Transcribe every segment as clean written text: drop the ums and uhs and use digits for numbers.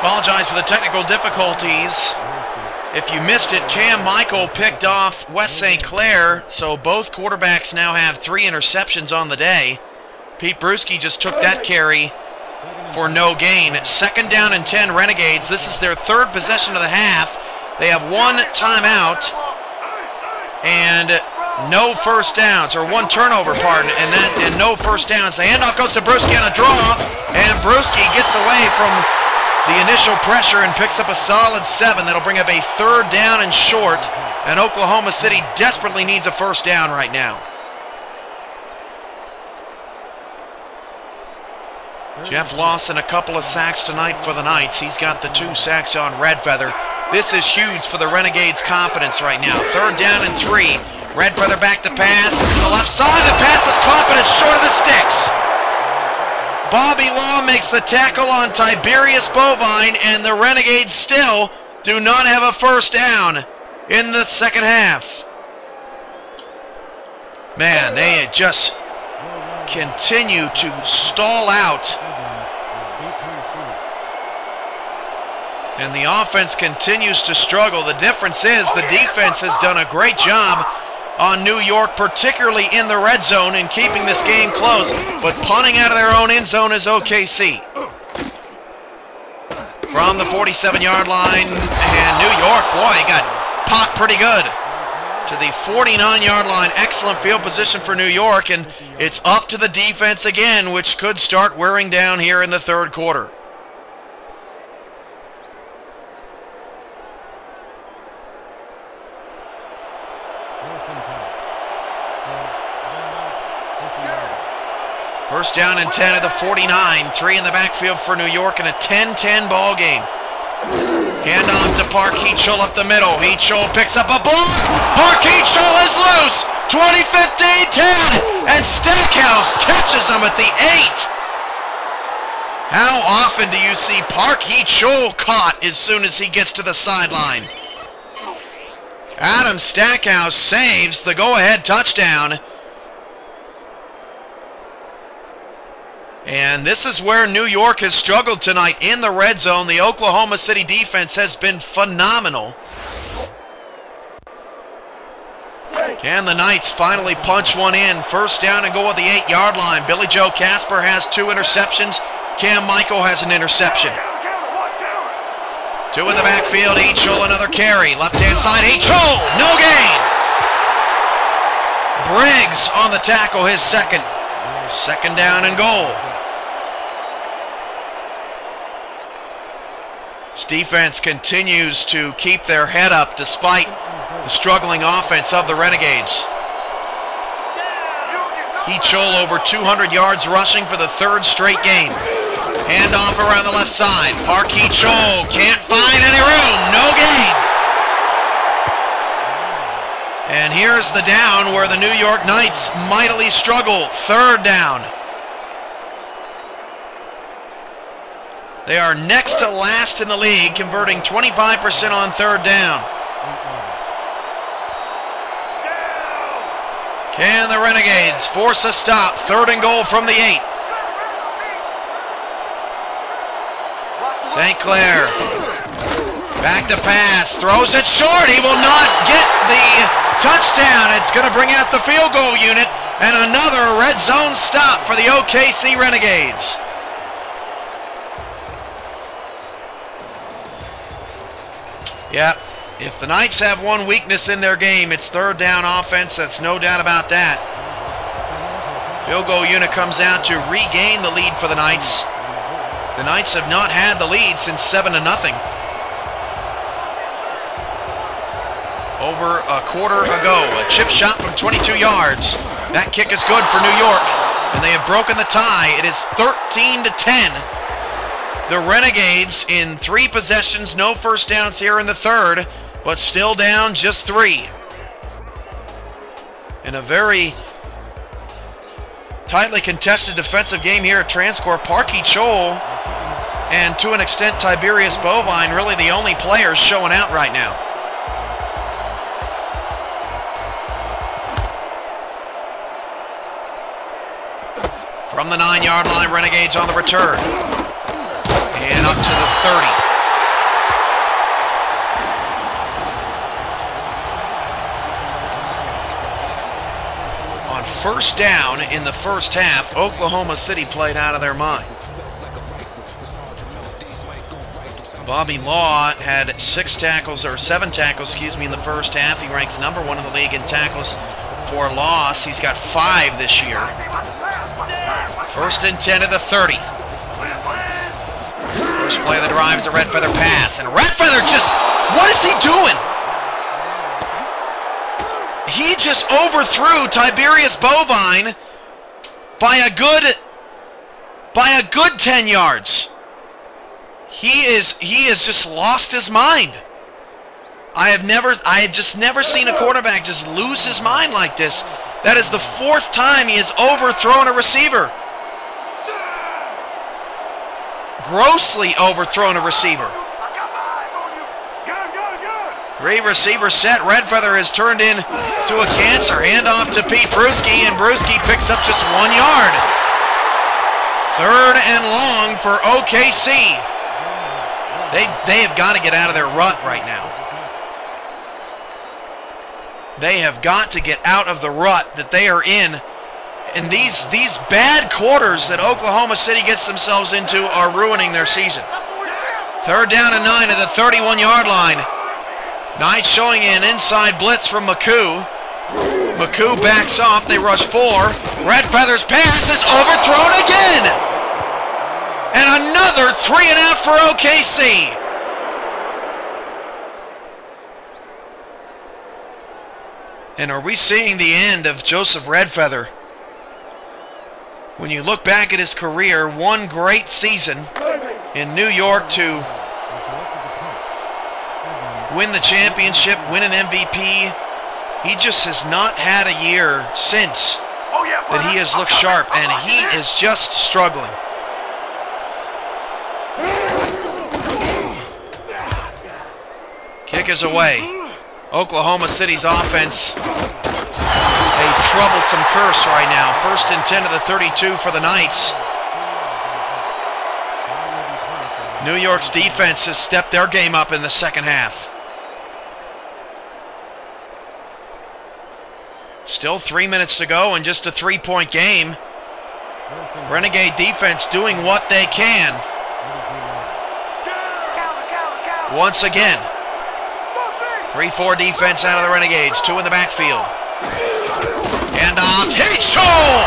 Apologize for the technical difficulties. If you missed it, Cam Michael picked off West St. Clair, so both quarterbacks now have 3 interceptions on the day. Pete Bruschi just took that carry for no gain. 2nd down and 10 Renegades. This is their 3rd possession of the half. They have 1 timeout and no first downs, or 1 turnover, pardon, and no first downs. The handoff goes to Bruschi on a draw, and Bruschi gets away from the initial pressure and picks up a solid 7. That'll bring up a 3rd down and short, and Oklahoma City desperately needs a first down right now. Jeff Lawson, a couple of sacks tonight for the Knights. He's got the 2 sacks on Redfeather. This is huge for the Renegades' confidence right now. 3rd down and 3. Redfeather back to pass to the left side. The pass is caught, but it's short of the sticks. Bobby Law makes the tackle on Tiberius Bovine, and the Renegades still do not have a first down in the second half. Man, they just continue to stall out. And the offense continues to struggle. The difference is the defense has done a great job on New York, particularly in the red zone, in keeping this game close, but punting out of their own end zone is OKC. From the 47-yard line, and New York, boy, got popped pretty good. To the 49-yard line, excellent field position for New York, and it's up to the defense again, which could start wearing down here in the 3rd quarter. First down and 10 at the 49. 3 in the backfield for New York in a 10-10 ball game. Handoff to Park Heachel up the middle. Heachel picks up a block. Park Heachel is loose. 20, 15, 10. And Stackhouse catches him at the 8. How often do you see Park Heachel caught as soon as he gets to the sideline? Adam Stackhouse saves the go-ahead touchdown. And this is where New York has struggled tonight in the red zone. The Oklahoma City defense has been phenomenal. Can the Knights finally punch one in? First down and goal at the 8-yard line. Billy Joe Casper has 2 interceptions. Cam Michael has an interception. 2 in the backfield. Heachel, another carry. Left-hand side, Heachel, no gain. Briggs on the tackle, his 2nd. 2nd down and goal. This defense continues to keep their head up despite the struggling offense of the Renegades. Heachel over 200 yards rushing for the 3rd straight game. Handoff around the left side. Park Heachel can't find any room. No gain. And here's the down where the New York Knights mightily struggle. 3rd down. They are next to last in the league, converting 25% on 3rd down. Can the Renegades force a stop? 3rd and goal from the 8. St. Clair back to pass, throws it short. He will not get the touchdown. It's going to bring out the field goal unit, and another red zone stop for the OKC Renegades. Yep, if the Knights have one weakness in their game, it's 3rd down offense. That's no doubt about that. Field goal unit comes out to regain the lead for the Knights. The Knights have not had the lead since 7-0. Over a quarter ago, a chip shot from 22 yards. That kick is good for New York, and they have broken the tie. It is 13-10. The Renegades in 3 possessions, no first downs here in the 3rd, but still down just 3. In a very tightly contested defensive game here at Transcorp, Park Heachel and to an extent Tiberius Bovine really the only players showing out right now. From the 9-yard line, Renegades on the return. And up to the 30. first down in the first half, Oklahoma City played out of their mind. Bobby Law had 7 tackles, in the first half. He ranks #1 in the league in tackles for loss. He's got 5 this year. 1st and 10 at the 30. First play of the drive is a Red Feather pass, and Red Feather just, what is he doing? He just overthrew Tiberius Bovine by a good 10 yards. He has just lost his mind. I have just never seen a quarterback just lose his mind like this. That is the 4th time he has overthrown a receiver. Grossly overthrown a receiver. 3 receiver set. Red Feather has turned in to a cancer. Handoff to Pete Bruschi, and Bruschi picks up just 1 yard. 3rd and long for OKC. They have got to get out of their rut right now. They have got to get out of the rut that they are in. And these bad quarters that Oklahoma City gets themselves into are ruining their season. 3rd down and 9 at the 31-yard line. Knights showing an inside blitz from McCoo. McCoo backs off. They rush 4. Red Feather's pass is overthrown again. And another 3 and out for OKC. And are we seeing the end of Joseph Red Feather? When you look back at his career, 1 great season in New York to win the championship, win an MVP. He just has not had a year since that he has looked sharp, and he is just struggling. Kick is away. Oklahoma City's offense, a troublesome curse right now. 1st and 10 to the 32 for the Knights. New York's defense has stepped their game up in the second half. Still 3 minutes to go and just a 3-point game. Renegade defense doing what they can. Once again. 3-4 defense out of the Renegades. 2 in the backfield. And off. Hichol!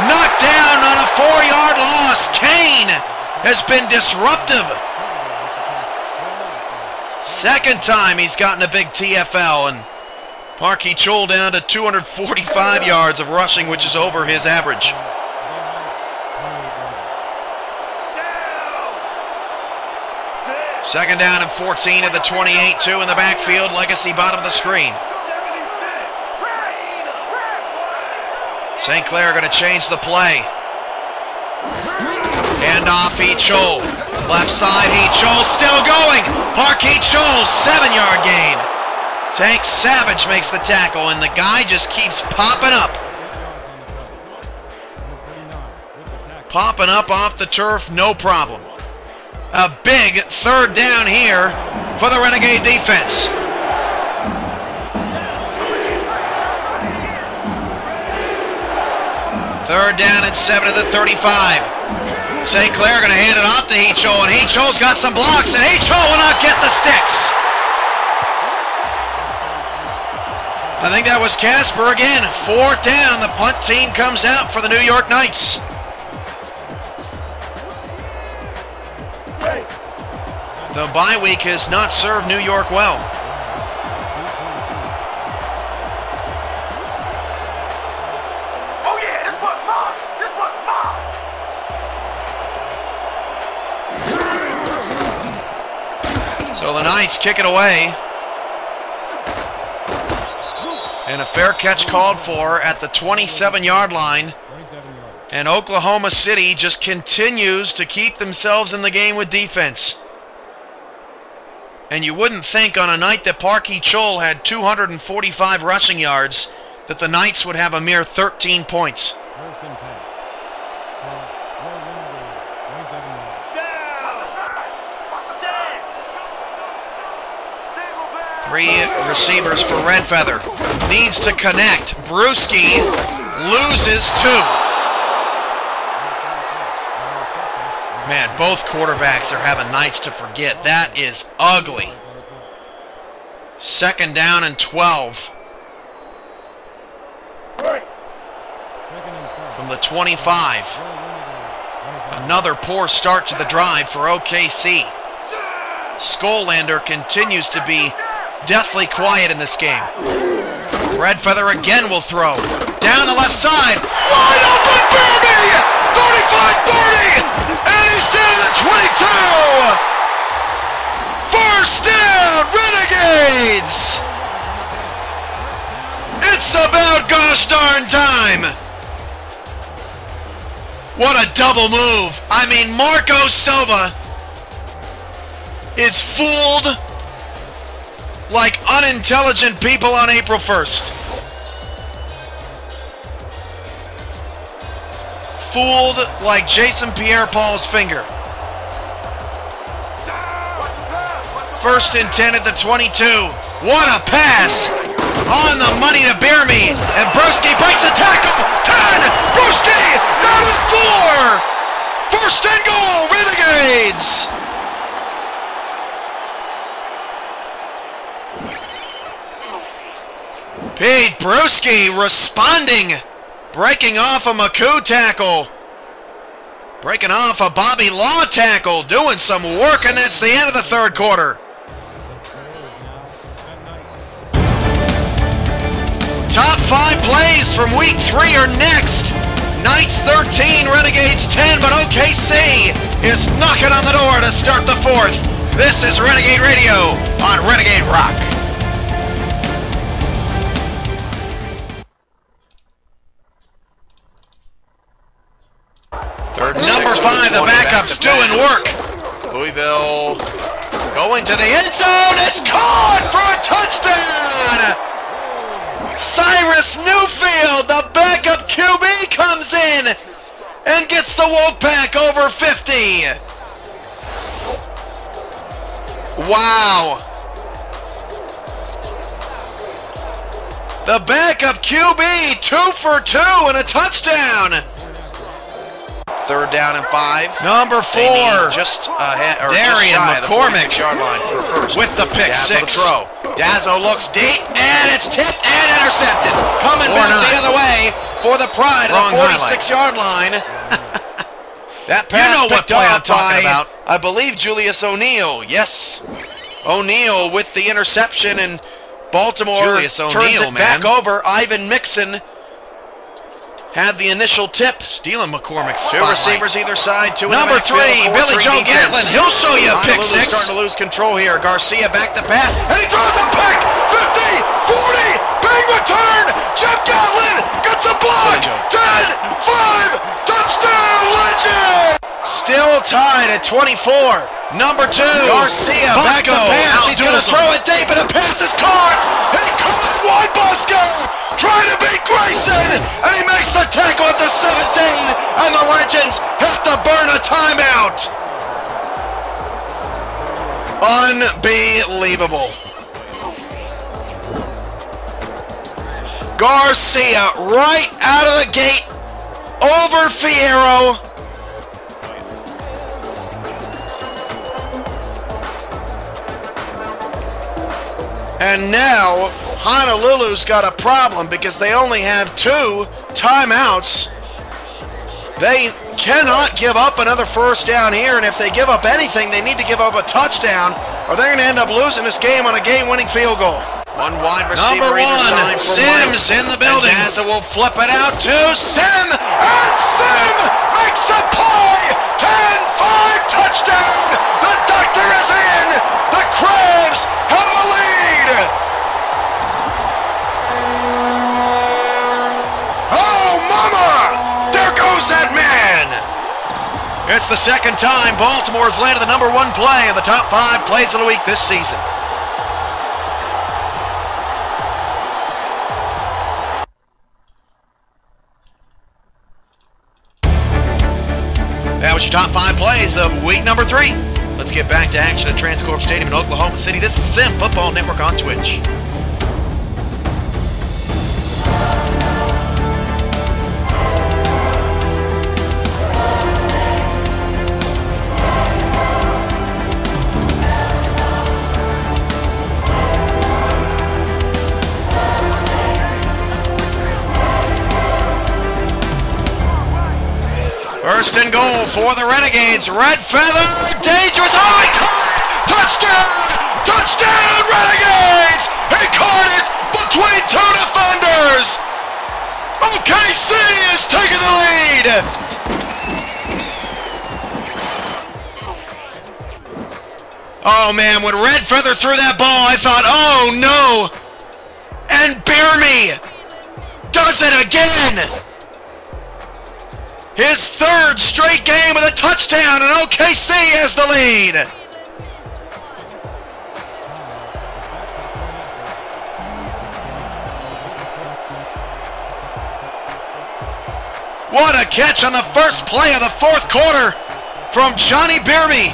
Knocked down on a 4-yard loss. Kane has been disruptive. 2nd time he's gotten a big TFL, and Park Hichol down to 245 yards of rushing, which is over his average. Second down and 14 at the 28, 2 in the backfield. Legacy bottom of the screen. St. Clair going to change the play. Hand off Hichol. Left side Hichol still going. Park Hichol, 7-yard gain. Tank Savage makes the tackle, and the guy just keeps popping up. Popping up off the turf, no problem. A big 3rd down here for the Renegade defense. Third down and 7 at the 35. St. Clair going to hand it off to Hichol, and Hichol's got some blocks, and Hichol will not get the sticks. I think that was Casper again. 4th down. The punt team comes out for the New York Knights. The bye week has not served New York well. Oh yeah, this one's mine. This one's mine. So the Knights kick it away. And a fair catch called for at the 27-yard line. And Oklahoma City just continues to keep themselves in the game with defense. And you wouldn't think on a night that Park Hichol had 245 rushing yards that the Knights would have a mere 13 points. 3 receivers for Red Feather. Needs to connect. Bruschi loses 2. Man, both quarterbacks are having nights to forget. That is ugly. 2nd down and 12. From the 25. Another poor start to the drive for OKC. Skolander continues to be deathly quiet in this game. Redfeather again will throw. Down the left side. Wide open Bearby! 35-30! And he's down to the 22! First down, Renegades! It's about gosh darn time! What a double move! I mean, Marco Silva is fooled like unintelligent people on April 1st. Fooled like Jason Pierre-Paul's finger. 1st and 10 at the 22. What a pass! On the money to Bearby, and Broski breaks a tackle. 10! Broski down to the 4! 1st and goal, Renegades! Pete Broski responding, breaking off a McCoo tackle, breaking off a Bobby Law tackle, doing some work, and that's the end of the 3rd quarter. Top 5 plays from week 3 are next. Knights 13, Renegades 10, but OKC is knocking on the door to start the 4th. This is Renegade Radio on Renegade Rock. Number 5, the backup's doing work. Louisville going to the end zone. It's caught for a touchdown. Cyrus Newfield, the backup QB, comes in and gets the Wolfpack over 50. Wow. The backup QB, 2 for 2 and a touchdown. 3rd down and 5. Number 4, Darian McCormick line for a first. with the pick 6. Throw. Dazzo looks deep, and it's tipped and intercepted. Coming back the other way for the Pride at the 46-yard line. That pass what play I'm talking about. I believe Julius O'Neal. Yes, O'Neal with the interception, and Baltimore turns it back over. Ivan Mixon had the initial tip. Stealing McCormick's Two receivers either side. Number 3, Billy Joe Gatlin. He'll show you a pick 6. Starting to lose control here. Garcia back to pass, and he throws a pick. 50, 40, big return. Jeff Gatlin gets a block. 10, 5, touchdown, Legend. Still tied at 24. Number 2, Garcia back to pass. He's going to throw it deep, and the pass is caught. He caught wide Bosco. Trying to beat Grayson, and he makes the tackle at the 17, and the Legends have to burn a timeout. Unbelievable. Garcia right out of the gate, over Fierro. And now Honolulu's got a problem because they only have 2 timeouts. They cannot give up another first down here, and if they give up anything, they need to give up a touchdown, or they're going to end up losing this game on a game-winning field goal. One wide receiver. Number 1, Sims in the building. Mazza will flip it out to Sim, and Sim makes the play. 10-5 touchdown. The doctor is in. The Crabs have a lead. Oh, mama! There goes that man. It's the 2nd time Baltimore's landed the number 1 play in the top 5 plays of the week this season. That was your top 5 plays of week number 3. Let's get back to action at Transcorp Stadium in Oklahoma City. This is Sim Football Network on Twitch. First and goal for the Renegades. Red Feather, dangerous. Oh, he caught it! Touchdown! Touchdown, Renegades! He caught it between two defenders. OKC is taking the lead. Oh man, when Red Feather threw that ball, I thought, oh no! And Beerme does it again! His third straight game with a touchdown, and OKC has the lead! What a catch on the first play of the fourth quarter from Johnny Beerme!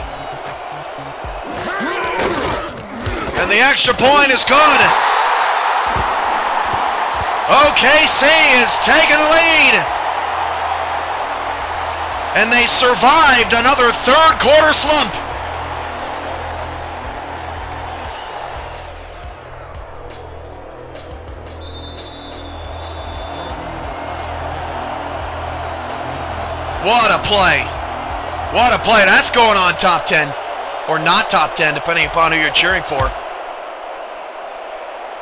And the extra point is good. OKC is taking the lead. And they survived another third quarter slump. What a play. What a play. That's going on top 10. Or not top 10, depending upon who you're cheering for.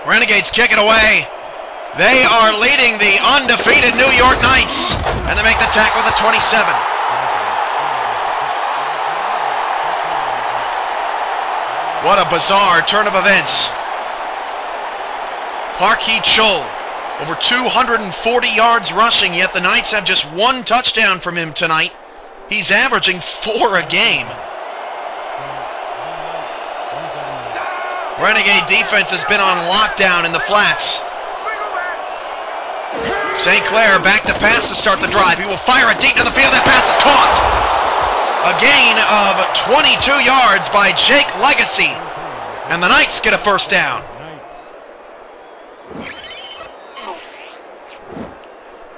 Renegades kick it away. They are leading the undefeated New York Knights. And they make the tackle at the 27. What a bizarre turn of events. Park Hee-chul, over 240 yards rushing, yet the Knights have just one touchdown from him tonight. He's averaging 4 a game. Renegade defense has been on lockdown in the flats. St. Clair back to pass to start the drive. He will fire it deep to the field. That pass is caught. A gain of 22 yards by Jake Legacy. And the Knights get a first down.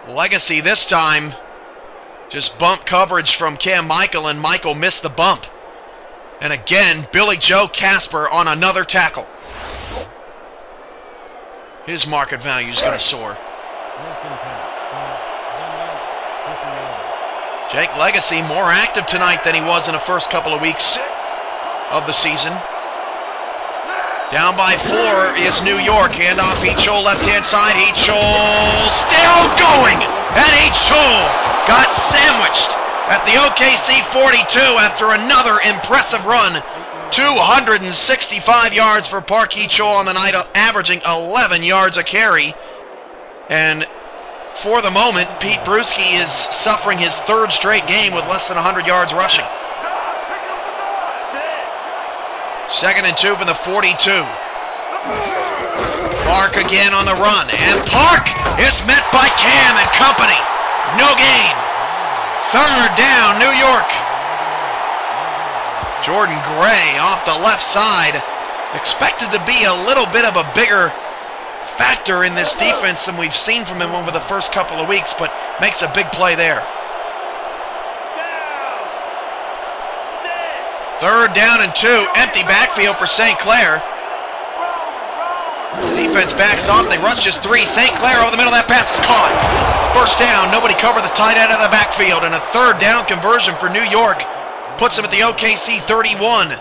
Legacy this time just bump coverage from Cam Michael, and Michael missed the bump. And again, Billy Joe Casper on another tackle. His market value is going to soar. Jake Legacy more active tonight than he was in the first couple of weeks of the season. Down by 4 is New York. Handoff Hee-chul, left-hand side. Hee-chul still going. And Hee-chul got sandwiched at the OKC 42 after another impressive run. 265 yards for Park Hee-chul on the night, averaging 11 yards a carry. And for the moment, Pete Bruschi is suffering his third straight game with less than 100 yards rushing. 2nd and 2 from the 42. Park again on the run, and Park is met by Cam and company. No gain. 3rd down, New York. Jordan Gray off the left side. Expected to be a little bit of a bigger factor in this defense than we've seen from him over the first couple of weeks, but makes a big play there. 3rd down and 2. Empty backfield for St. Clair. Defense backs off. They rush just 3. St. Clair over the middle. That pass is caught. First down. Nobody covered the tight end of the backfield. And a 3rd down conversion for New York puts them at the OKC 31.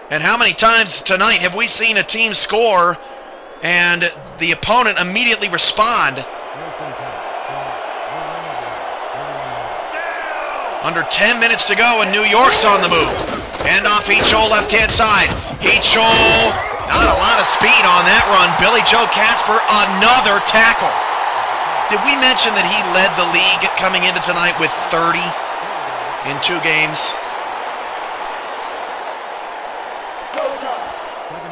And how many times tonight have we seen a team score and the opponent immediately respond? Under 10 minutes to go, and New York's on the move. Handoff Hee-chul, left-hand side. Hee-chul, not a lot of speed on that run. Billy Joe Casper, another tackle. Did we mention that he led the league coming into tonight with 30 in 2 games?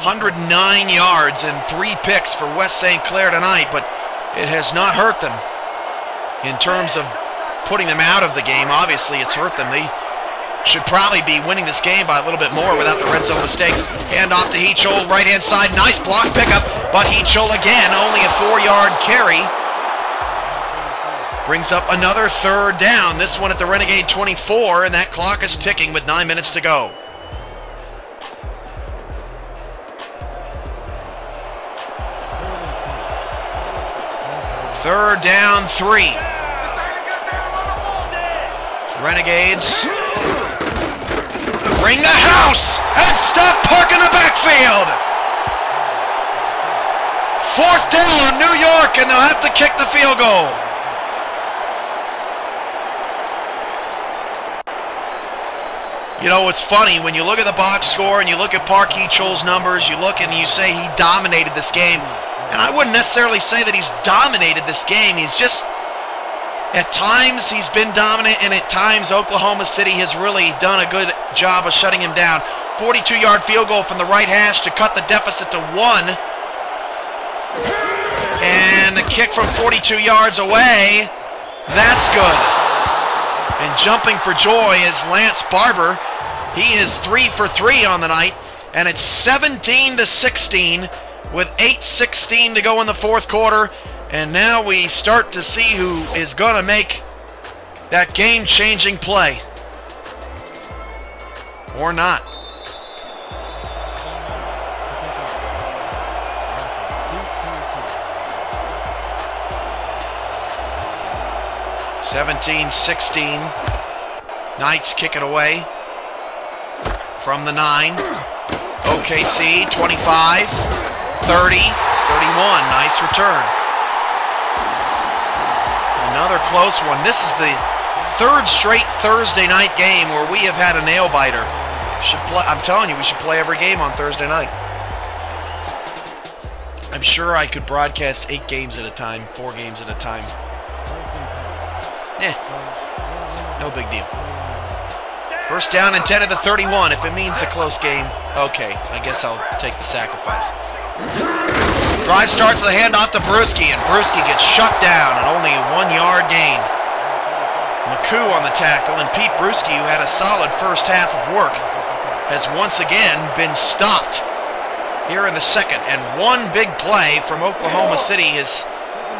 109 yards and 3 picks for West St. Clair tonight, but it has not hurt them in terms of putting them out of the game. Obviously, it's hurt them. They should probably be winning this game by a little bit more without the red zone mistakes. Hand off to Hee-chul, right-hand side. Nice block pickup, but Hee-chul again, only a 4-yard carry. Brings up another 3rd down, this one at the Renegade 24, and that clock is ticking with 9 minutes to go. Third down, 3. Renegades ring the house and stop parking the backfield. 4th down, New York, and they'll have to kick the field goal. You know, it's funny, when you look at the box score and you look at Park Hee-Chol's numbers, you look and you say he dominated this game. And I wouldn't necessarily say that he's dominated this game. He's just, at times he's been dominant, and at times Oklahoma City has really done a good job of shutting him down. 42-yard field goal from the right hash to cut the deficit to 1. And the kick from 42 yards away, that's good. And jumping for joy is Lance Barber. He is 3 for 3 on the night, and it's 17-16 with 8:16 to go in the 4th quarter. And now we start to see who is going to make that game-changing play. Or not. (17-16). Knights kick it away from the 9. OKC 25, 30, 31. Nice return. Another close one. This is the 3rd straight Thursday night game where we have had a nail biter. I'm telling you, we should play every game on Thursday night. I'm sure I could broadcast 8 games at a time, 4 games at a time. No big deal. 1st down and 10 at the 31. If it means a close game, okay, I guess I'll take the sacrifice. Drive starts with a handoff to Brewski, and Brewski gets shut down and only a 1-yard gain. McCoo on the tackle, and Pete Brewski, who had a solid first half of work, has once again been stopped here in the 2nd. And one big play from Oklahoma City has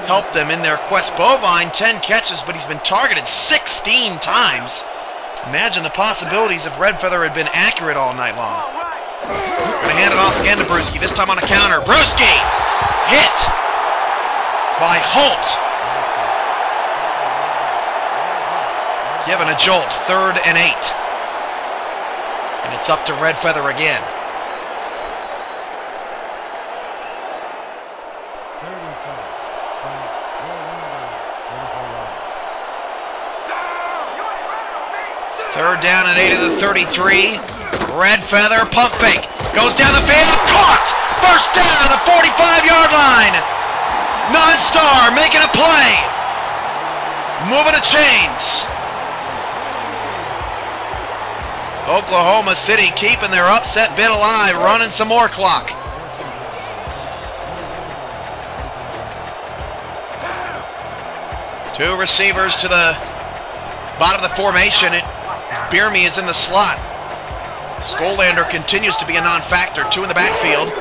helped them in their quest. Bovine, 10 catches, but he's been targeted 16 times. Imagine the possibilities if Red Feather had been accurate all night long. Going to hand it off again to Brewski, this time on a counter. Brewski hit by Holt. Given a jolt, 3rd and 8. And it's up to Red Feather again. Third down and 8 of the 33. Red Feather pump fake. Goes down the field. Caught! 1st down at the 45-yard line. Non-star making a play. Moving the chains. Oklahoma City keeping their upset bid alive, running some more clock. Two receivers to the bottom of the formation. Bierme is in the slot. Skolander continues to be a non-factor. 2 in the backfield.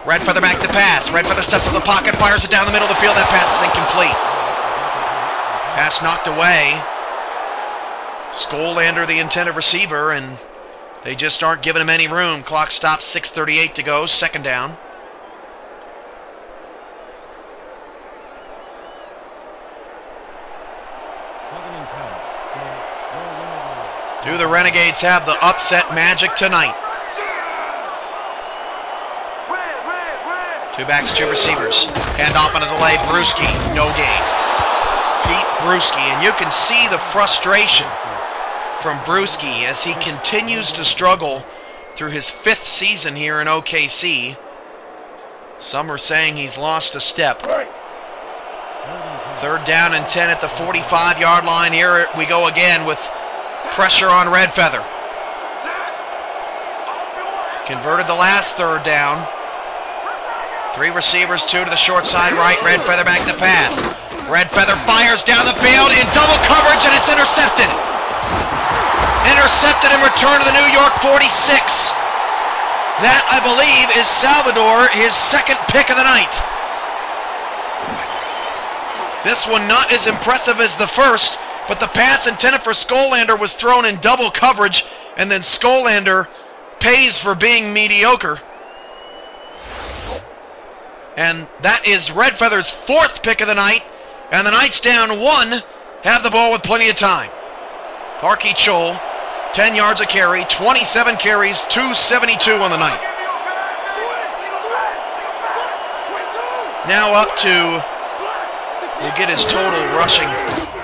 Red Feather back to pass. Red Feather steps in the pocket, fires it down the middle of the field. That pass is incomplete. Pass knocked away. Skolander, the intended receiver, and they just aren't giving him any room. Clock stops, 6:38 to go, 2nd down. Do the Renegades have the upset magic tonight? 2 backs, 2 receivers. Hand off on a delay. Brewski, no gain. Pete Brewski, and you can see the frustration from Brewski as he continues to struggle through his 5th season here in OKC. Some are saying he's lost a step. 3rd down and 10 at the 45-yard line. Here we go again with pressure on Red Feather. Converted the last 3rd down. 3 receivers, 2 to the short side right. Red Feather back to pass. Red Feather fires down the field in double coverage, and it's intercepted. Intercepted and returned to the New York 46. That, I believe, is Salvador, his 2nd pick of the night. This one not as impressive as the first, but the pass intended for Skolander was thrown in double coverage, and then Skolander pays for being mediocre. And that is Red Feather's 4th pick of the night, and the Knights down 1, have the ball with plenty of time. Parky Chol, 10 yards a carry, 27 carries, 272 on the night. Now up to, we'll get his total rushing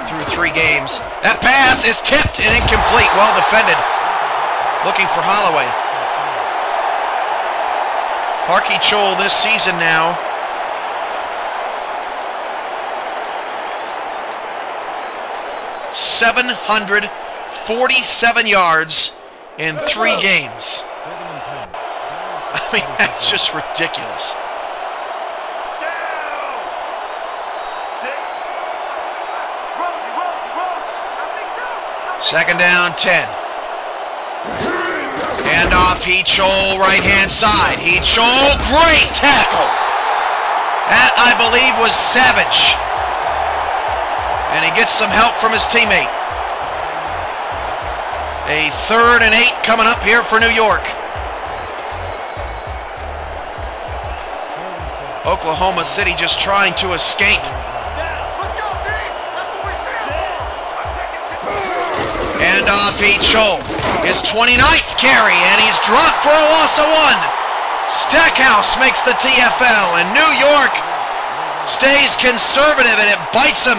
through 3 games. That pass is tipped and incomplete, well defended. Looking for Holloway. Parky Chol this season now, ...747 yards in 3 games. I mean, that's just ridiculous. Second down, 10. Handoff, He-Chol, right-hand side. He-Chol, great tackle. That, I believe, was Savage. And he gets some help from his teammate. A 3rd and 8 coming up here for New York. Oklahoma City just trying to escape. Handoff, He-Chol, his 29th carry, and he's dropped for a loss of 1. Stackhouse makes the TFL, and New York stays conservative, and it bites him.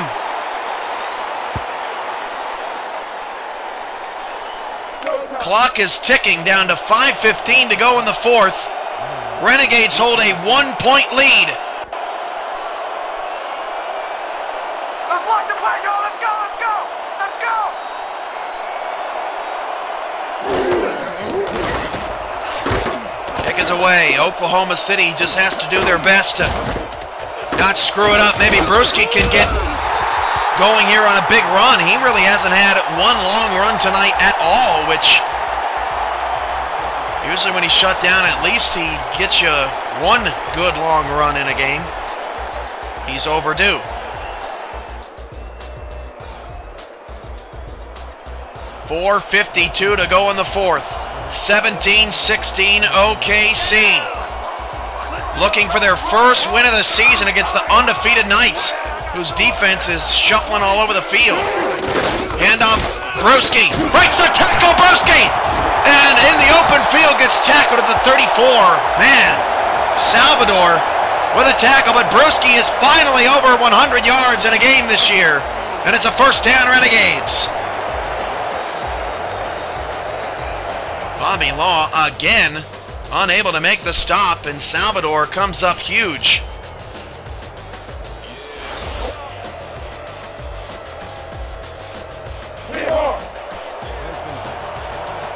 Clock is ticking down to 5:15 to go in the 4th. Renegades hold a 1-point lead. Let's block the play, y'all. Let's go, let's go, let's go. Kick is away. Oklahoma City just has to do their best to not screw it up. Maybe Brewski can get going here on a big run. He really hasn't had one long run tonight at all, which usually when he's shut down, at least he gets you one good long run in a game. He's overdue. .452 to go in the 4th. 17-16 OKC. Looking for their first win of the season against the undefeated Knights, whose defense is shuffling all over the field. Handoff, Brewski breaks a tackle, Brewski! And in the open field gets tackled at the 34. Man, Salvador with a tackle, but Brewski is finally over 100 yards in a game this year. And it's a first down, Renegades. Bobby Law again unable to make the stop, and Salvador comes up huge.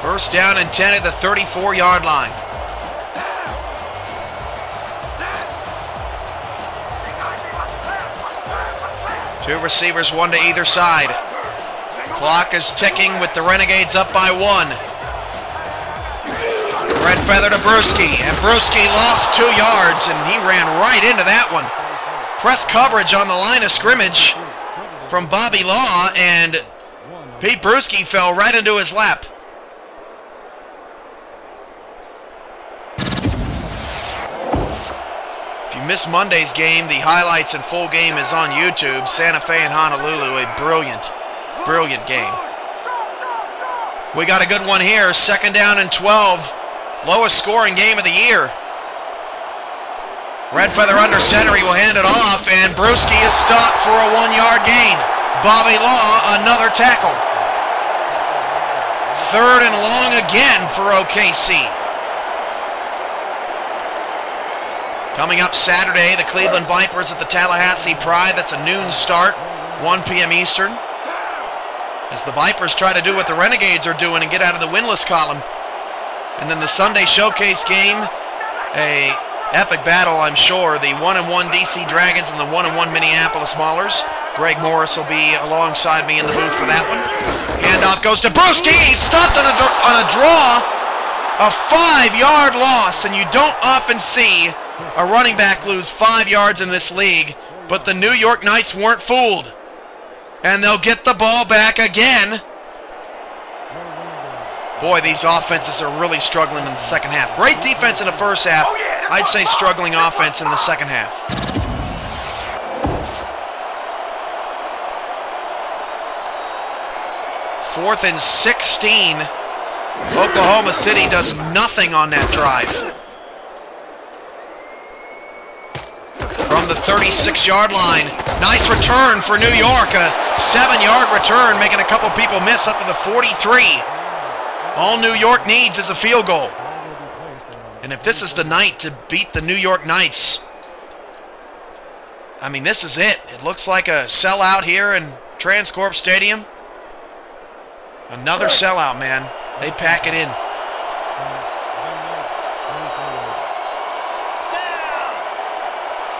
First down and 10 at the 34-yard line. Two receivers, one to either side. Clock is ticking with the Renegades up by 1. Red feather to Brewski, and Brewski lost 2 yards, and he ran right into that one. Press coverage on the line of scrimmage from Bobby Law, and Pete Brewski fell right into his lap. If you missed Monday's game, the highlights and full game is on YouTube. Santa Fe and Honolulu, a brilliant, brilliant game. We got a good one here, second down and 12. Lowest scoring game of the year. Red feather under center, he will hand it off, and Brewski is stopped for a 1-yard gain. Bobby Law, another tackle. Third and long again for OKC. Coming up Saturday, the Cleveland Vipers at the Tallahassee Pride. That's a noon start, 1 p.m. Eastern. As the Vipers try to do what the Renegades are doing and get out of the winless column. And then the Sunday showcase game, a epic battle, I'm sure. The 1-1 DC Dragons and the 1-1 Minneapolis Maulers. Greg Morris will be alongside me in the booth for that one. Handoff goes to Brewski. He's stopped on a draw. A 5-yard loss, and you don't often see a running back lose 5 yards in this league, but the New York Knights weren't fooled. And they'll get the ball back again. Boy, these offenses are really struggling in the second half. Great defense in the first half. I'd say struggling offense in the second half. 4th and 16. Oklahoma City does nothing on that drive. From the 36-yard line. Nice return for New York. A 7-yard return, making a couple people miss up to the 43. All New York needs is a field goal. And if this is the night to beat the New York Knights, I mean, this is it. It looks like a sellout here in Transcorp Stadium. Another sellout, man. They pack it in.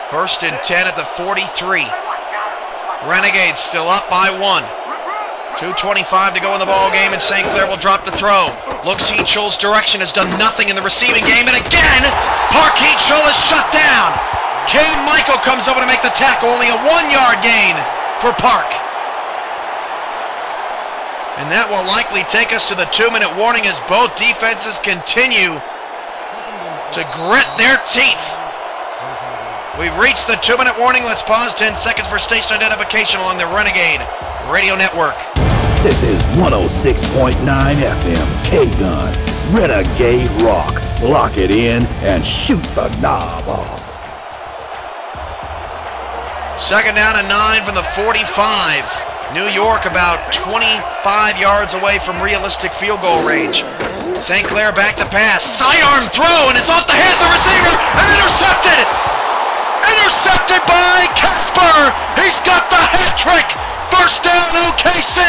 First and 10 at the 43. Renegades still up by 1. 2:25 to go in the ball game, and St. Clair will drop the throw. Looks Heachul's direction, has done nothing in the receiving game, and again, Park Heachul is shut down. Cam Michael comes over to make the tackle, only a 1-yard gain for Park. And that will likely take us to the 2-minute warning as both defenses continue to grit their teeth. We've reached the 2-minute warning. Let's pause 10 seconds for station identification along the Renegade Radio Network. This is 106.9 FM, K-Gun, Renegade Rock. Lock it in and shoot the knob off. Second down and 9 from the 45. New York about 25 yards away from realistic field goal range. St. Clair back to pass. Sidearm throw, and it's off the head of the receiver and intercepted! Intercepted by Casper! He's got the hat trick! First down, OKC!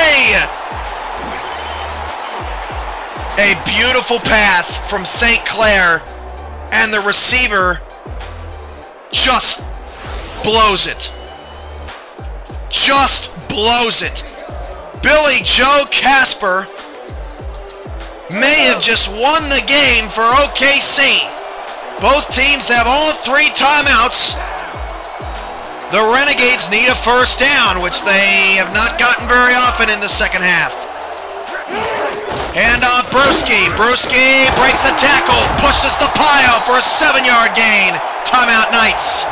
A beautiful pass from St. Clair, and the receiver just blows it. Just blows it. Billy Joe Casper may have just won the game for OKC. Both teams have all 3 timeouts. The Renegades need a first down, which they have not gotten very often in the second half. Handoff Brewski. Brewski breaks a tackle, pushes the pile for a 7-yard gain. Timeout Knights.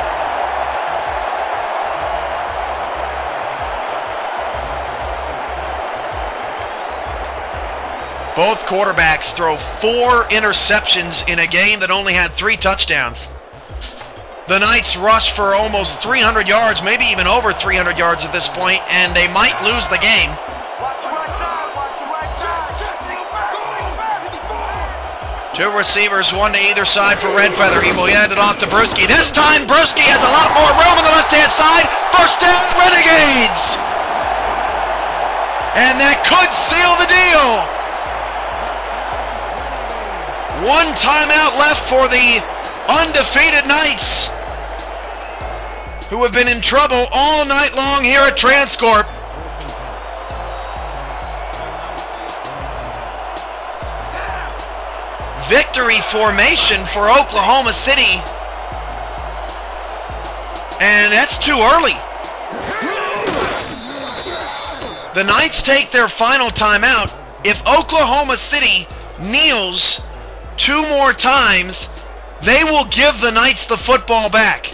Both quarterbacks throw 4 interceptions in a game that only had 3 touchdowns. The Knights rush for almost 300 yards, maybe even over 300 yards at this point, and they might lose the game. Two receivers, one to either side for Red Feather. He will hand it off to Brewski. This time, Brewski has a lot more room on the left-hand side. First down, Renegades! And that could seal the deal. 1 timeout left for the undefeated Knights, who have been in trouble all night long here at Transcorp. Victory formation for Oklahoma City, and that's too early. The Knights take their final timeout. If Oklahoma City kneels 2 more times, they will give the Knights the football back.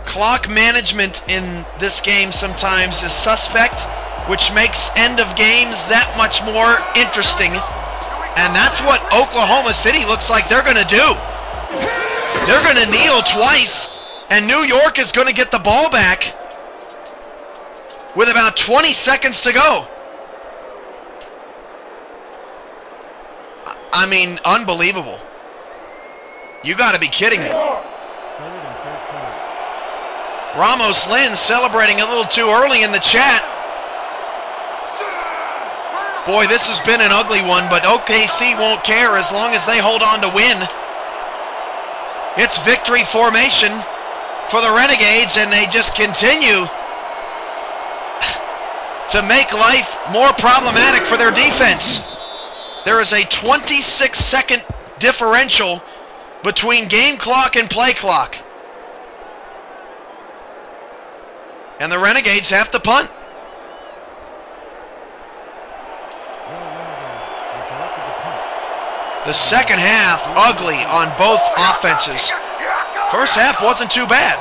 Clock management in this game sometimes is suspect, which makes end of games that much more interesting. And that's what Oklahoma City looks like they're going to do. They're going to kneel twice, and New York is going to get the ball back with about 20 seconds to go. I mean, unbelievable. You got to be kidding me. Ramos Lynn celebrating a little too early in the chat. Boy, this has been an ugly one, but OKC won't care as long as they hold on to win. It's victory formation for the Renegades, and they just continue to make life more problematic for their defense. There is a 26-second differential between game clock and play clock. And the Renegades have to punt. The second half, ugly on both offenses. First half wasn't too bad.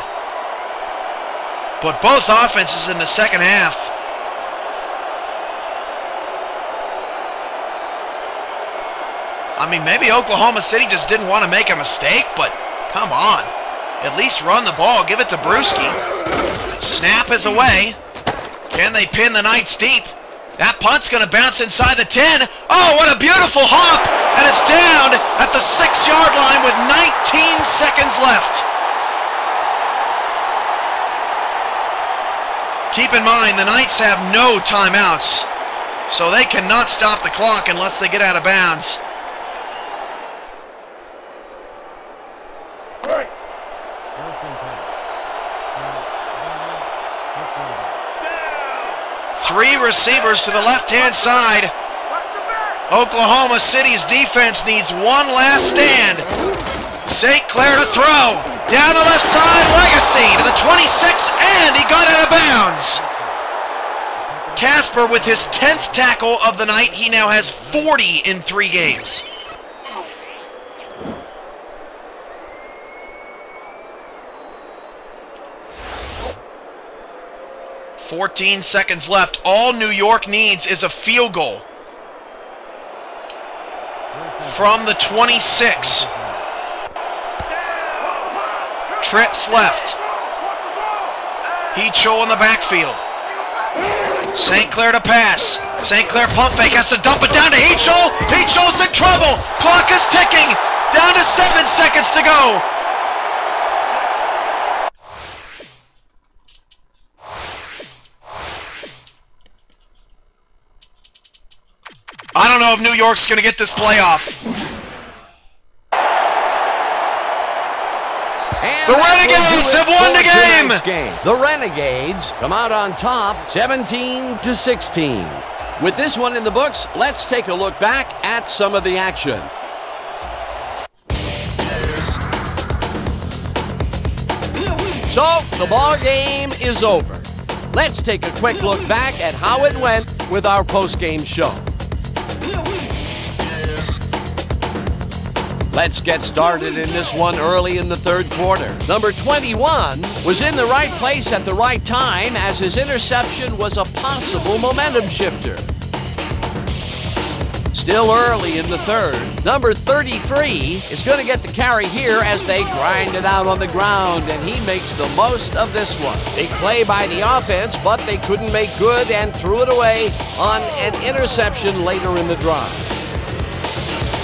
But both offenses in the second half. I mean, maybe Oklahoma City just didn't want to make a mistake, but come on. At least run the ball. Give it to Brewski. Snap is away. Can they pin the Knights deep? That punt's going to bounce inside the 10. Oh, what a beautiful hop! And it's down at the 6-yard line with 19 seconds left. Keep in mind, the Knights have no timeouts, so they cannot stop the clock unless they get out of bounds. Right. 3 receivers to the left-hand side. Oklahoma City's defense needs one last stand. St. Clair to throw. Down the left side, Legacy to the 26, and he got out of bounds. Casper with his 10th tackle of the night. He now has 40 in 3 games. "14 seconds left. All New York needs is a field goal from the 26. Trips left. Heachel in the backfield. St. Clair to pass. St. Clair pump fake, has to dump it down to Heachel. Heachel's in trouble. Clock is ticking. Down to 7 seconds to go. I don't know if New York's going to get this playoff. And the Renegades have won the game. The Renegades come out on top 17-16. With this one in the books, let's take a look back at some of the action. So, the ball game is over. Let's take a quick look back at how it went with our post-game show. Let's get started in this one early in the third quarter. Number 21 was in the right place at the right time as his interception was a possible momentum shifter. Still early in the third, number 33 is going to get the carry here as they grind it out on the ground, and he makes the most of this one. Big play by the offense, but they couldn't make good and threw it away on an interception later in the drive.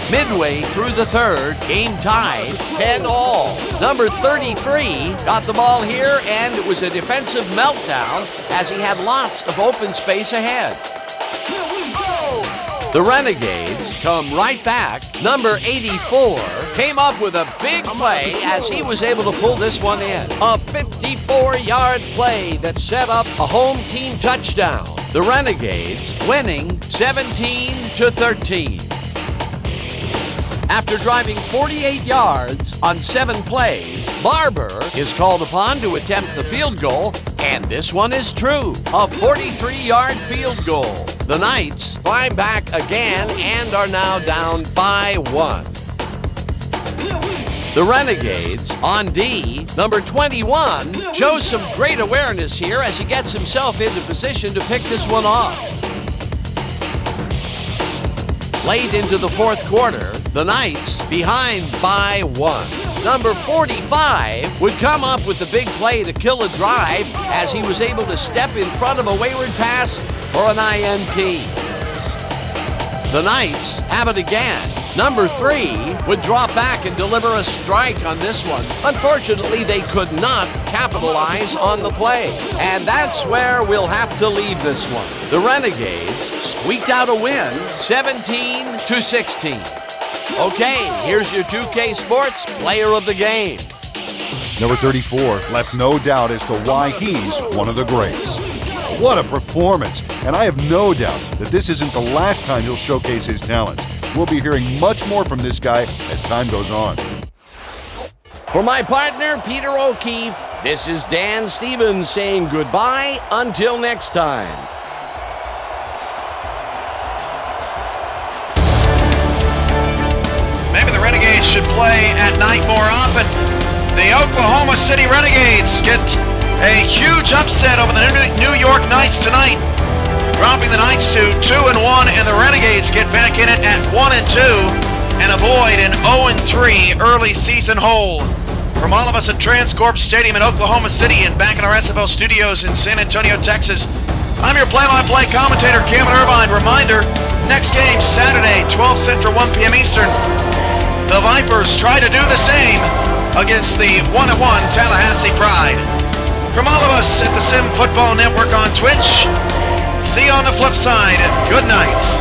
Midway through the third, game tied 10-all. Number 33 got the ball here, and it was a defensive meltdown as he had lots of open space ahead. The Renegades come right back. Number 84 came up with a big play as he was able to pull this one in. A 54-yard play that set up a home team touchdown. The Renegades winning 17-13. After driving 48 yards on 7 plays, Barber is called upon to attempt the field goal, and this one is true. A 43-yard field goal. The Knights climb back again and are now down by 1. The Renegades on D, number 21, shows some great awareness here as he gets himself into position to pick this one off. Late into the fourth quarter, the Knights behind by 1. Number 45 would come up with the big play to kill a drive as he was able to step in front of a wayward pass for an INT. The Knights have it again. Number 3 would drop back and deliver a strike on this one. Unfortunately, they could not capitalize on the play. And that's where we'll have to leave this one. The Renegades squeaked out a win, 17-16. Okay, here's your 2K Sports Player of the Game. Number 34 left no doubt as to why he's one of the greats. What a performance, and I have no doubt that this isn't the last time he'll showcase his talents. We'll be hearing much more from this guy as time goes on. For my partner, Peter O'Keefe, this is Dan Stevens saying goodbye until next time. Maybe the Renegades should play at night more often. The Oklahoma City Renegades get A huge upset over the New York Knights tonight, dropping the Knights to 2-1, and the Renegades get back in it at 1-2 and avoid an 0-3 early season hole. From all of us at Transcorp Stadium in Oklahoma City and back in our SFL studios in San Antonio, Texas, I'm your play-by-play commentator, Cameron Irvine. Reminder, next game Saturday, 12 Central, 1 p.m. Eastern. The Vipers try to do the same against the 1-1 Tallahassee Pride. From all of us at the Sim Football Network on Twitch, see you on the flip side. Good night.